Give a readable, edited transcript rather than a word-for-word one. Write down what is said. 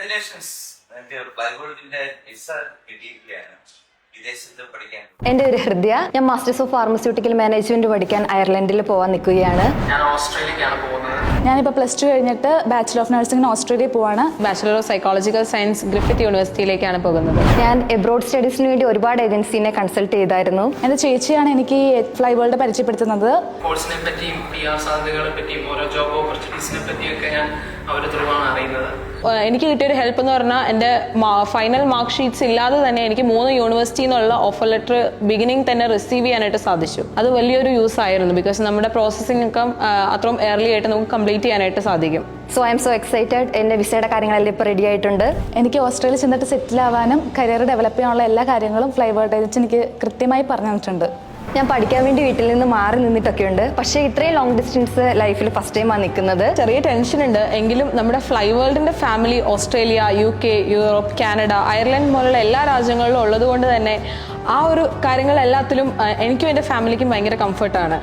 Congratulations. പ്ലൈവുഡിന്റെ visa കിട്ടിയിരിക്കുകയാണ്. വിദേശത്ത് പഠിക്കാൻ. എൻ്റെ ഒരു ഹൃദയ, ഞാൻ മാസ്റ്റേഴ്സ് ഓഫ് ഫാർമസ്യൂട്ടിക്കൽ മാനേജ്മെന്റ് പഠിക്കാൻ അയർലൻഡിൽ പോകാൻ നിൽക്കുകയാണ്. ഞാൻ ഓസ്ട്രേലിയക്കാണ് പോകുന്നത്. ഞാനിപ്പോൾ +2 കഴിഞ്ഞിട്ട് ബാച്ചിലർ ഓഫ് നഴ്സിംഗിന് ഓസ്ട്രേലിയയിൽ പോവാണ്. Bachelor of psychological science Griffith യൂണിവേഴ്സിറ്റിയിലേക്കാണ് പോകുന്നത്. ഞാൻ എബ്രോഡ് സ്റ്റഡീസിന് വേണ്ടി ഒരുപാട് ഏജൻസിനെ കൺസൾട്ട് ചെയ്തായിരുന്നു. എൻ്റെ ചേച്ചിയാണ് എനിക്ക് ഫ്ലൈ വേൾഡ് പരിചയപ്പെടുത്തുന്നത്. കോഴ്സിനെ പറ്റിയും PR സാധ്യതകളെ പറ്റിയും ഓരോ ജോബ് ഓപ്പർച്യൂണിറ്റീസിനെ പറ്റിയൊക്കെ ഞാൻ അവരുടെ ത്രൂവാണ് അറിയുന്നത്. എനിക്ക് കിട്ടിയൊരു ഹെൽപ്പ് എന്ന് പറഞ്ഞാൽ എൻ്റെ ഫൈനൽ മാർക്ക് ഷീറ്റ്സ് ഇല്ലാതെ തന്നെ എനിക്ക് 3 യൂണിവേഴ്സിറ്റിയിൽ നിന്നുള്ള ഓഫർ ലെറ്റർ ബിഗിനിങ് തന്നെ റിസീവ് ചെയ്യാനായിട്ട് സാധിച്ചു. അത് വലിയൊരു യൂസ് ആയിരുന്നു. ബിക്കോസ് നമ്മുടെ പ്രോസസ്സിംഗ് ഒക്കെ അത്രയും ഏർലി ആയിട്ട് നമുക്ക് കംപ്ലീറ്റ് ചെയ്യാനായിട്ട് സാധിക്കും. So I M so excited. എൻ്റെ വിസയുടെ കാര്യങ്ങളെല്ലാം ഇപ്പോൾ റെഡി ആയിട്ടുണ്ട്. എനിക്ക് ഓസ്ട്രേലിയയിൽ ചെന്നിട്ട് സെറ്റിൽ ആവാനും കരിയർ ഡെവലപ്പ് ചെയ്യാനുള്ള എല്ലാ കാര്യങ്ങളും ഫ്ലൈ വേൾഡ് ഏജൻസി എനിക്ക് കൃത്യമായി പറഞ്ഞു തന്നിട്ടുണ്ട്. ഞാൻ പഠിക്കാൻ വേണ്ടി വീട്ടിൽ നിന്ന് മാറി നിന്നിട്ടൊക്കെ ഉണ്ട്. പക്ഷേ ഇത്രയും ലോങ് ഡിസ്റ്റൻസ് ലൈഫിൽ ഫസ്റ്റ് ടൈമാണ് നിൽക്കുന്നത്. ചെറിയ ടെൻഷൻ ഉണ്ട്. എങ്കിലും നമ്മുടെ ഫ്ലൈ വേൾഡിന്റെ family Australia, UK, Europe, Canada, Ireland പോലുള്ള എല്ലാ രാജ്യങ്ങളിലും ഉള്ളത് കൊണ്ട് തന്നെ ആ ഒരു കാര്യങ്ങളെല്ലാത്തിലും എനിക്കും എൻ്റെ ഫാമിലിക്കും ഭയങ്കര കംഫർട്ടാണ്.